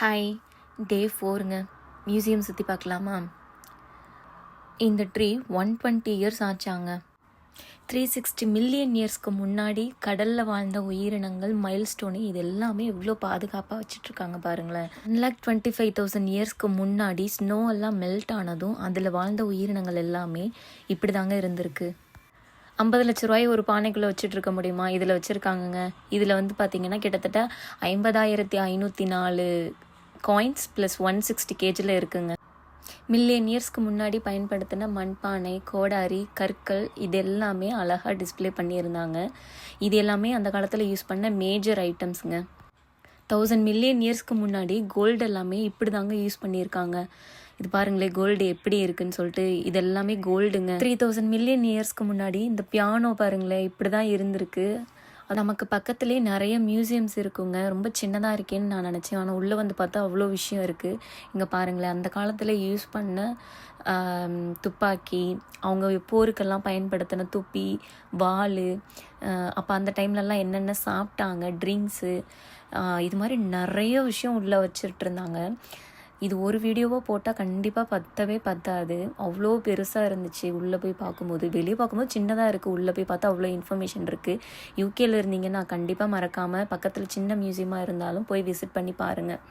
Hi, டே 4ங்க. Museum சுற்றி பார்க்கலாமா? இந்த ட்ரீ 120 இயர்ஸ் ஆச்சாங்க. 360 மில்லியன் இயர்ஸ்க்கு முன்னாடி கடலில் வாழ்ந்த உயிரினங்கள், மைல்ஸ்டோனு இது எல்லாமே எவ்வளோ பாதுகாப்பாக வச்சிட்ருக்காங்க பாருங்களேன். 1,25,000 இயர்ஸ்க்கு முன்னாடி ஸ்னோ எல்லாம் மெல்ட் ஆனதும் அதில் வாழ்ந்த உயிரினங்கள் எல்லாமே இப்படி தாங்க இருந்திருக்கு. 50 லட்ச ரூபாய் ஒரு பானைக்குள்ளே வச்சுட்டு இருக்க முடியுமா? இதில் வச்சுருக்காங்கங்க. இதில் பார்த்தீங்கன்னா கிட்டத்தட்ட 50,504 காயின்ஸ் ப்ளஸ் 160 கேஜில் இருக்குங்க. மில்லியன் இயர்ஸ்க்கு முன்னாடி பயன்படுத்தின மண்பானை, கோடாரி, கற்கள் இது எல்லாமே அழகாக டிஸ்பிளே பண்ணியிருந்தாங்க. இது எல்லாமே அந்த காலத்தில் யூஸ் பண்ண மேஜர் ஐட்டம்ஸுங்க. 1000 மில்லியன் இயர்ஸ்க்கு முன்னாடி கோல்டு எல்லாமே இப்படி தாங்க யூஸ் பண்ணியிருக்காங்க. இது பாருங்களேன், கோல்டு எப்படி இருக்குன்னு சொல்லிட்டு. இது எல்லாமே கோல்டுங்க. 3000 மில்லியன் இயர்ஸ்க்கு முன்னாடி இந்த பியானோ பாருங்களேன் இப்படி தான் இருந்திருக்கு. அது நமக்கு பக்கத்துலேயே நிறைய மியூசியம்ஸ் இருக்குங்க. ரொம்ப சின்னதாக இருக்கேன்னு நான் நினச்சேன். ஆனால் உள்ளே பார்த்தா அவ்வளோ விஷயம் இருக்குது. இங்கே பாருங்களேன், அந்த காலத்தில் யூஸ் பண்ண துப்பாக்கி, அவங்க போருக்கெல்லாம் பயன்படுத்தின துப்பி, வாள், அப்போ அந்த டைம்லலாம் என்னென்ன சாப்பிட்டாங்க, ட்ரிங்க்ஸு, இது மாதிரி நிறைய விஷயம் உள்ளே வச்சுட்டு இருந்தாங்க. இது ஒரு வீடியோவாக போட்டால் கண்டிப்பாக பத்தாது. அவ்வளோ பெருசாக இருந்துச்சு உள்ளே போய் பார்க்கும்போது. வெளியே பார்க்கும்போது சின்னதாக இருக்குது, உள்ளே போய் பார்த்தா அவ்வளோ இன்ஃபர்மேஷன் இருக்குது. யூகேயில் இருந்தீங்கன்னா கண்டிப்பாக மறக்காமல் பக்கத்தில் சின்ன மியூசியமாக இருந்தாலும் போய் விசிட் பண்ணி பாருங்கள்.